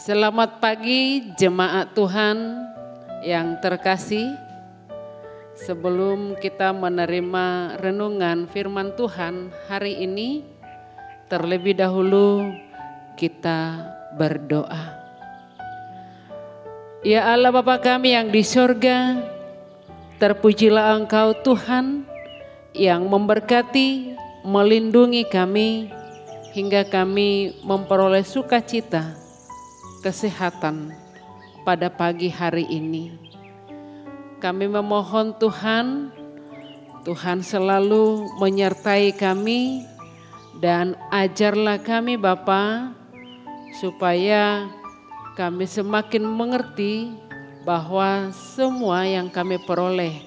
Selamat pagi jemaat Tuhan yang terkasih. Sebelum kita menerima renungan firman Tuhan hari ini, terlebih dahulu kita berdoa. Ya Allah Bapa kami yang di sorga, terpujilah Engkau Tuhan yang memberkati, melindungi kami hingga kami memperoleh sukacita, kesehatan pada pagi hari ini. Kami memohon Tuhan selalu menyertai kami dan ajarlah kami Bapa supaya kami semakin mengerti bahwa semua yang kami peroleh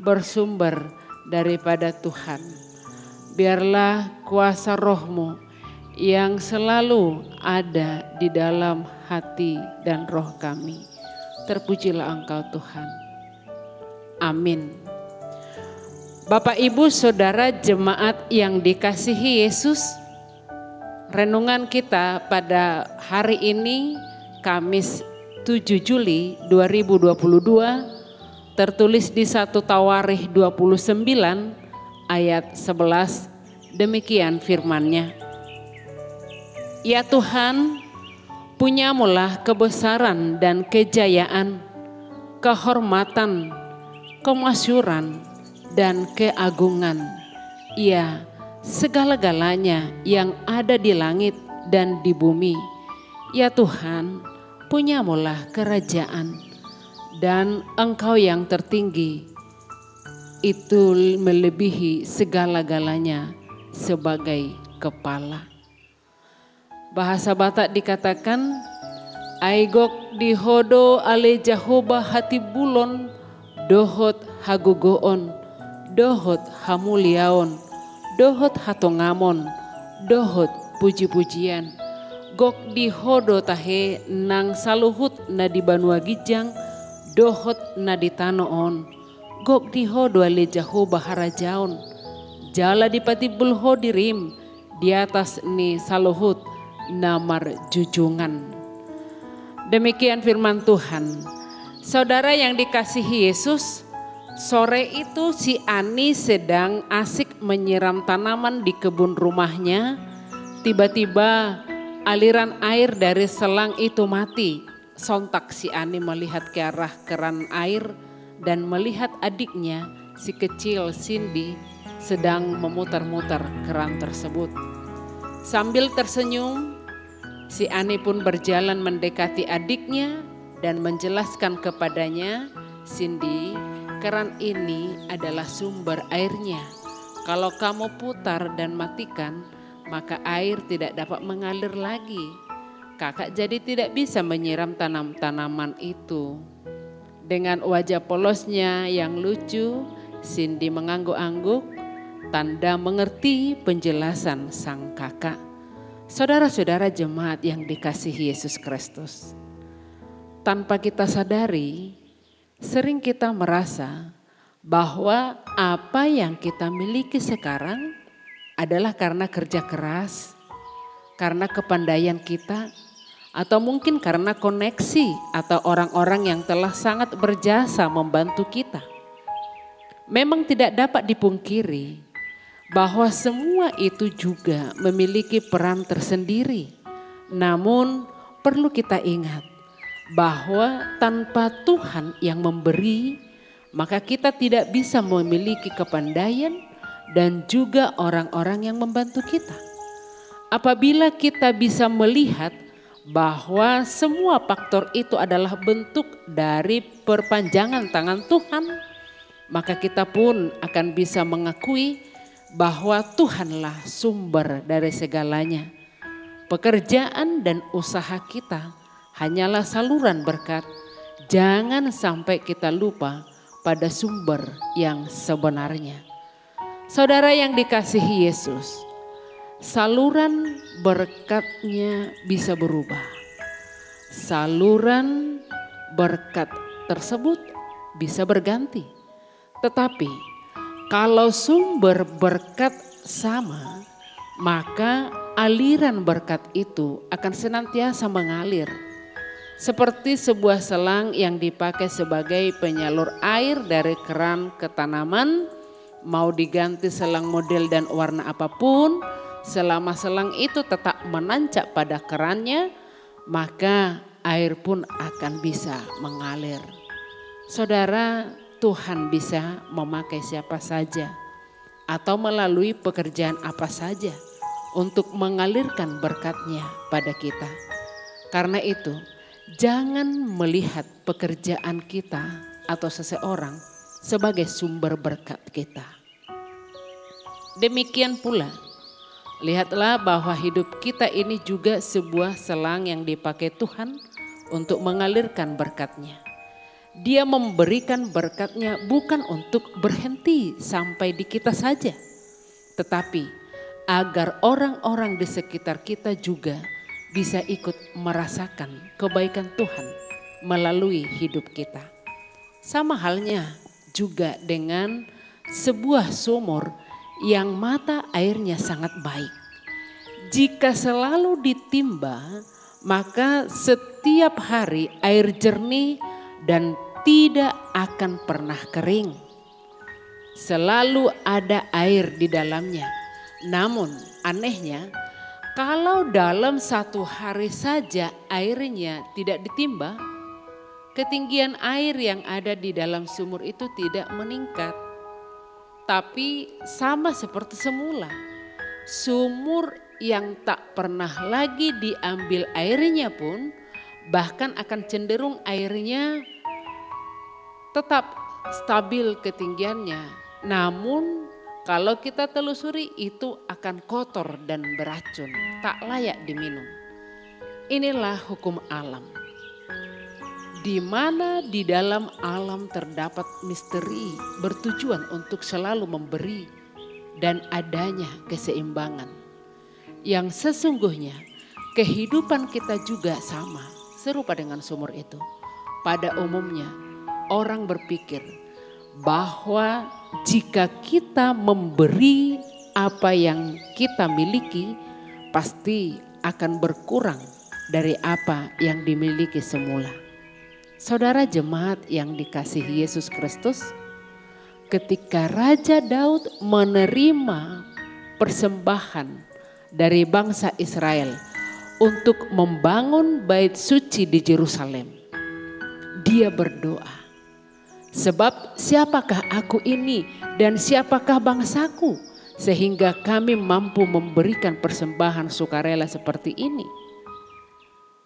bersumber daripada Tuhan. Biarlah kuasa Roh-Mu yang selalu ada di dalam hati dan roh kami. Terpujilah Engkau Tuhan. Amin. Bapak Ibu Saudara jemaat yang dikasihi Yesus, renungan kita pada hari ini Kamis 7 Juli 2022 tertulis di 1 Tawarikh 29 ayat 11, demikian firman-Nya. Ya Tuhan, punyamulah kebesaran dan kejayaan, kehormatan, kemasyuran, dan keagungan. Ya, segala-galanya yang ada di langit dan di bumi. Ya Tuhan, punyamulah kerajaan, dan Engkau yang tertinggi, itu melebihi segala-galanya sebagai kepala. Bahasa Batak dikatakan, Aigok dihodo ale Jahoba hati bulon, dohot hagugoon, dohot hamuliaon, dohot hatongamon, dohot puji-pujian. Gok dihodo tahe nang saluhut na di Banua Gijang, dohot na di tanoon. Gok dihodo ale Jahoba harajaon, jala dipati bulho dirim, di atas ni saluhut namar jujungan. Demikian firman Tuhan. Saudara yang dikasihi Yesus, sore itu si Ani sedang asik menyiram tanaman di kebun rumahnya. Tiba-tiba aliran air dari selang itu mati. Sontak si Ani melihat ke arah keran air dan melihat adiknya si kecil Cindy sedang memutar-mutar keran tersebut. Sambil tersenyum, si Ani pun berjalan mendekati adiknya dan menjelaskan kepadanya, Cindy, keran ini adalah sumber airnya. Kalau kamu putar dan matikan, maka air tidak dapat mengalir lagi. Kakak jadi tidak bisa menyiram tanaman itu. Dengan wajah polosnya yang lucu, Cindy mengangguk-angguk, tanda mengerti penjelasan sang kakak. Saudara-saudara jemaat yang dikasihi Yesus Kristus, tanpa kita sadari, sering kita merasa bahwa apa yang kita miliki sekarang adalah karena kerja keras, karena kepandaian kita, atau mungkin karena koneksi atau orang-orang yang telah sangat berjasa membantu kita. Memang tidak dapat dipungkiri bahwa semua itu juga memiliki peran tersendiri. Namun perlu kita ingat bahwa tanpa Tuhan yang memberi, maka kita tidak bisa memiliki kepandaian dan juga orang-orang yang membantu kita. Apabila kita bisa melihat bahwa semua faktor itu adalah bentuk dari perpanjangan tangan Tuhan, maka kita pun akan bisa mengakui bahwa Tuhanlah sumber dari segalanya. Pekerjaan dan usaha kita hanyalah saluran berkat. Jangan sampai kita lupa pada sumber yang sebenarnya. Saudara yang dikasihi Yesus, saluran berkatnya bisa berubah. Saluran berkat tersebut bisa berganti. Tetapi kalau sumber berkat sama, maka aliran berkat itu akan senantiasa mengalir. seperti sebuah selang yang dipakai sebagai penyalur air dari keran ke tanaman, mau diganti selang model dan warna apapun, selama selang itu tetap menancap pada kerannya, maka air pun akan bisa mengalir. Saudara, Tuhan bisa memakai siapa saja atau melalui pekerjaan apa saja untuk mengalirkan berkat-Nya pada kita. Karena itu, jangan melihat pekerjaan kita atau seseorang sebagai sumber berkat kita. Demikian pula, lihatlah bahwa hidup kita ini juga sebuah selang yang dipakai Tuhan untuk mengalirkan berkat-Nya. Dia memberikan berkat-Nya bukan untuk berhenti sampai di kita saja, tetapi agar orang-orang di sekitar kita juga bisa ikut merasakan kebaikan Tuhan melalui hidup kita. Sama halnya juga dengan sebuah sumur yang mata airnya sangat baik. Jika selalu ditimba, maka setiap hari air jernih dan tidak akan pernah kering. Selalu ada air di dalamnya. Namun anehnya, kalau dalam satu hari saja airnya tidak ditimba, ketinggian air yang ada di dalam sumur itu tidak meningkat. Tapi sama seperti semula, sumur yang tak pernah lagi diambil airnya pun bahkan akan cenderung airnya tetap stabil ketinggiannya. Namun kalau kita telusuri itu akan kotor dan beracun, tak layak diminum. Inilah hukum alam. Di mana di dalam alam terdapat misteri bertujuan untuk selalu memberi dan adanya keseimbangan. Yang sesungguhnya kehidupan kita juga sama, serupa dengan sumur itu. Pada umumnya orang berpikir bahwa jika kita memberi apa yang kita miliki, pasti akan berkurang dari apa yang dimiliki semula. Saudara jemaat yang dikasihi Yesus Kristus, ketika Raja Daud menerima persembahan dari bangsa Israel untuk membangun bait suci di Yerusalem, dia berdoa, sebab siapakah aku ini dan siapakah bangsaku sehingga kami mampu memberikan persembahan sukarela seperti ini.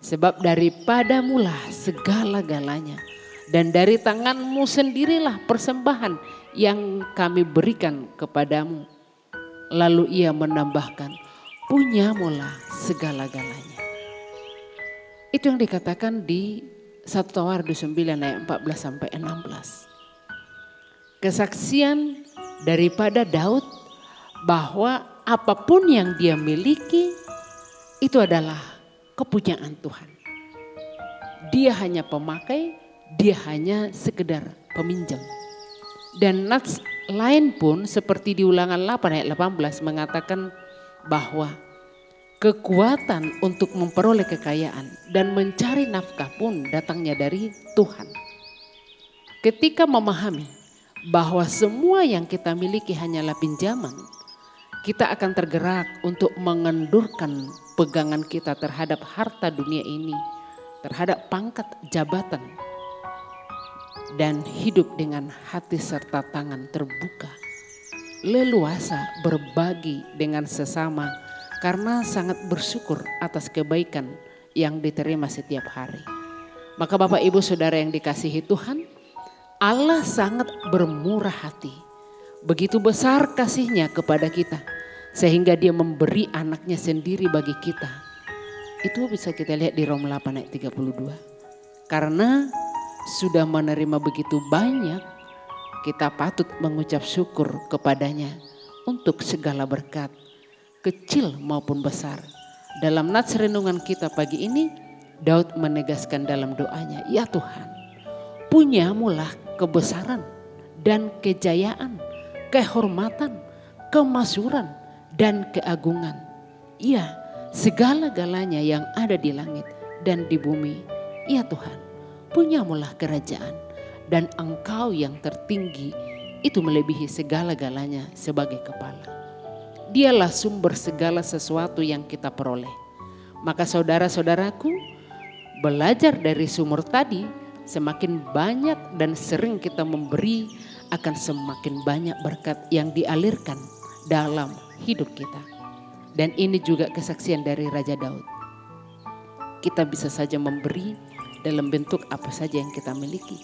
Sebab daripadamulah segala-galanya dan dari tanganmu sendirilah persembahan yang kami berikan kepadamu. Lalu ia menambahkan, punyamulah segala-galanya. Itu yang dikatakan di 1 Tawarikh 9 ayat 14 sampai 16. Kesaksian daripada Daud bahwa apapun yang dia miliki itu adalah kepunyaan Tuhan. Dia hanya pemakai, dia hanya sekedar peminjam. Dan nats lain pun seperti di Ulangan 8 ayat 18 mengatakan bahwa kekuatan untuk memperoleh kekayaan dan mencari nafkah pun datangnya dari Tuhan. Ketika memahami bahwa semua yang kita miliki hanyalah pinjaman, kita akan tergerak untuk mengendurkan pegangan kita terhadap harta dunia ini, terhadap pangkat jabatan, dan hidup dengan hati serta tangan terbuka, leluasa berbagi dengan sesama karena sangat bersyukur atas kebaikan yang diterima setiap hari. Maka Bapak Ibu Saudara yang dikasihi Tuhan, Allah sangat bermurah hati. Begitu besar kasih-Nya kepada kita sehingga Dia memberi anaknya sendiri bagi kita. Itu bisa kita lihat di Roma 8 ayat 32. Karena sudah menerima begitu banyak, kita patut mengucap syukur kepadanya untuk segala berkat, kecil maupun besar. Dalam nats renungan kita pagi ini, Daud menegaskan dalam doanya, ya Tuhan, punyamulah kebesaran dan kejayaan, kehormatan, kemasyuran dan keagungan. Ya, segala-galanya yang ada di langit dan di bumi Ya Tuhan, punyamulah kerajaan dan Engkau yang tertinggi itu melebihi segala-galanya sebagai kepala. Dialah sumber segala sesuatu yang kita peroleh. Maka saudara-saudaraku, belajar dari sumur tadi, semakin banyak dan sering kita memberi, akan semakin banyak berkat yang dialirkan dalam hidup kita. Dan ini juga kesaksian dari Raja Daud. Kita bisa saja memberi dalam bentuk apa saja yang kita miliki.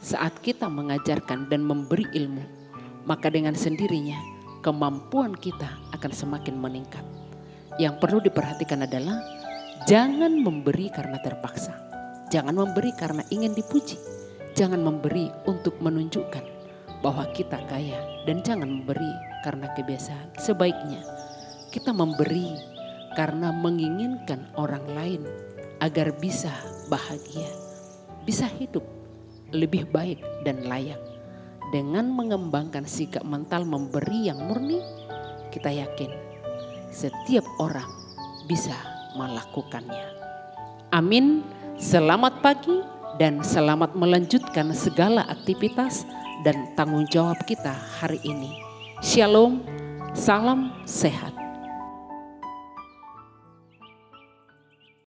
Saat kita mengajarkan dan memberi ilmu, maka dengan sendirinya kemampuan kita akan semakin meningkat. Yang perlu diperhatikan adalah jangan memberi karena terpaksa. Jangan memberi karena ingin dipuji. Jangan memberi untuk menunjukkan bahwa kita kaya. Dan jangan memberi karena kebiasaan. Sebaiknya kita memberi karena menginginkan orang lain agar bisa bahagia, bisa hidup lebih baik dan layak. Dengan mengembangkan sikap mental memberi yang murni, kita yakin setiap orang bisa melakukannya. Amin. Selamat pagi dan selamat melanjutkan segala aktivitas dan tanggung jawab kita hari ini. Shalom, salam sehat.